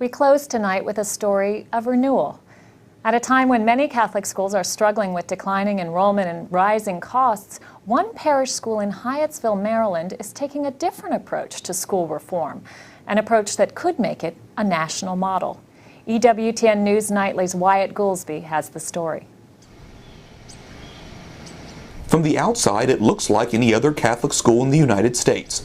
We close tonight with a story of renewal. At a time when many Catholic schools are struggling with declining enrollment and rising costs, one parish school in Hyattsville, Maryland is taking a different approach to school reform, an approach that could make it a national model. EWTN News Nightly's Wyatt Goolsby has the story. From the outside, it looks like any other Catholic school in the United States.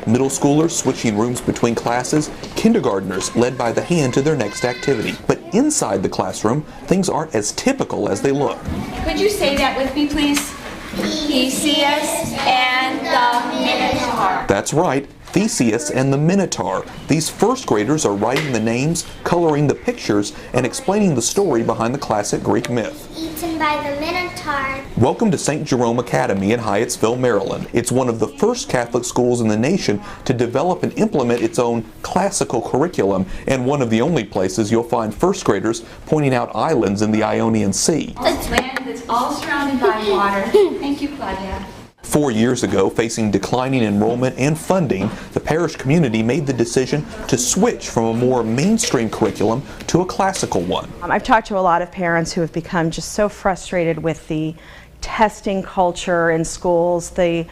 Middle schoolers switching rooms between classes, kindergartners led by the hand to their next activity. But inside the classroom, things aren't as typical as they look. Could you say that with me, please? Theseus and the Minotaur. That's right, Theseus and the Minotaur. These first graders are writing the names, coloring the pictures, and explaining the story behind the classic Greek myth. Eaten by the Minotaur. Welcome to SJVAewtn Academy in Hyattsville, Maryland. It's one of the first Catholic schools in the nation to develop and implement its own classical curriculum, and one of the only places you'll find first graders pointing out islands in the Ionian Sea. It's land that's all surrounded by water. Thank you, Claudia. 4 years ago, facing declining enrollment and funding, the parish community made the decision to switch from a more mainstream curriculum to a classical one. I've talked to a lot of parents who have become just so frustrated with the testing culture in schools, the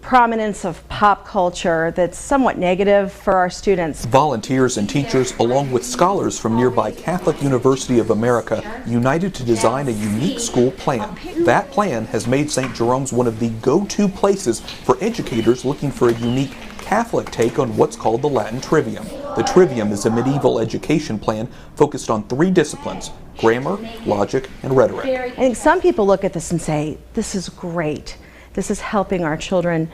prominence of pop culture that's somewhat negative for our students. Volunteers and teachers, along with scholars from nearby Catholic University of America, united to design a unique school plan. That plan has made St. Jerome's one of the go-to places for educators looking for a unique Catholic take on what's called the Latin Trivium. The Trivium is a medieval education plan focused on 3 disciplines: grammar, logic, and rhetoric. I think some people look at this and say, this is great. This is helping our children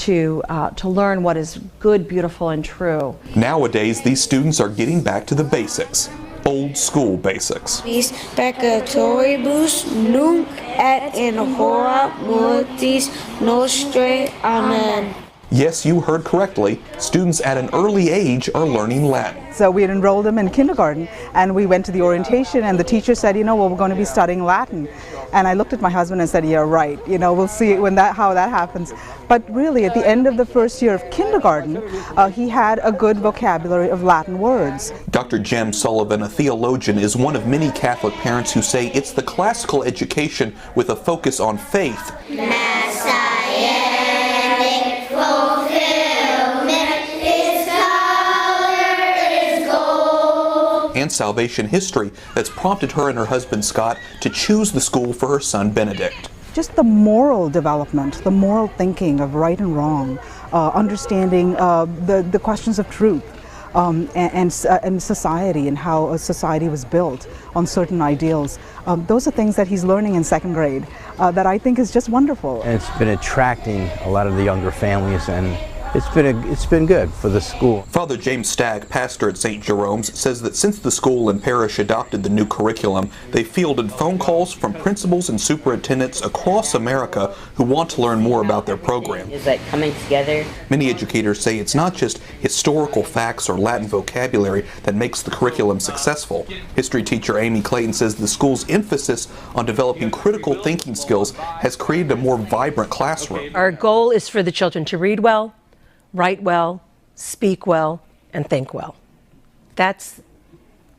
to learn what is good, beautiful, and true. Nowadays, these students are getting back to the basics. Old school basics. Vis peccatoribus nunc et in hora mortis nostrae. Amen. Yes, you heard correctly. Students at an early age are learning Latin. So we had enrolled them in kindergarten, and we went to the orientation, and the teacher said, well, we're going to be studying Latin. And I looked at my husband and said, yeah, right. We'll see how that happens. But really, at the end of the first year of kindergarten, he had a good vocabulary of Latin words. Dr. Jem Sullivan, a theologian, is one of many Catholic parents who say it's the classical education with a focus on faith and salvation history that's prompted her and her husband Scott to choose the school for her son Benedict. Just the moral development, the moral thinking of right and wrong, understanding the questions of truth and society and how a society was built on certain ideals. Those are things that he's learning in 2nd grade that I think is just wonderful. And it's been attracting a lot of the younger families, and it's been good for the school. Father James Stagg, pastor at St. Jerome's, says that since the school and parish adopted the new curriculum, they fielded phone calls from principals and superintendents across America who want to learn more about their program. Is that coming together? Many educators say it's not just historical facts or Latin vocabulary that makes the curriculum successful. History teacher Amy Clayton says the school's emphasis on developing critical thinking skills has created a more vibrant classroom. Our goal is for the children to read well, write well, speak well, and think well. That's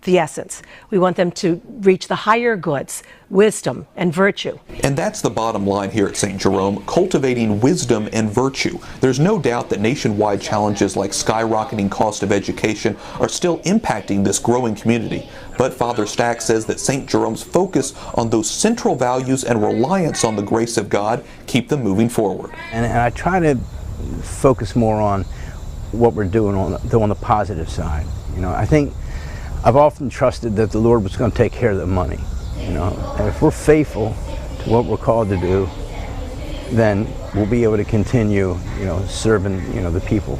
the essence. We want them to reach the higher goods, wisdom and virtue. And that's the bottom line here at St. Jerome, cultivating wisdom and virtue. There's no doubt that nationwide challenges like skyrocketing cost of education are still impacting this growing community. But Father Stack says that St. Jerome's focus on those central values and reliance on the grace of God keep them moving forward. And I try to focus more on what we're doing on the positive side. I think I've often trusted that the Lord was going to take care of the money. And if we're faithful to what we're called to do, then we'll be able to continue, serving, the people.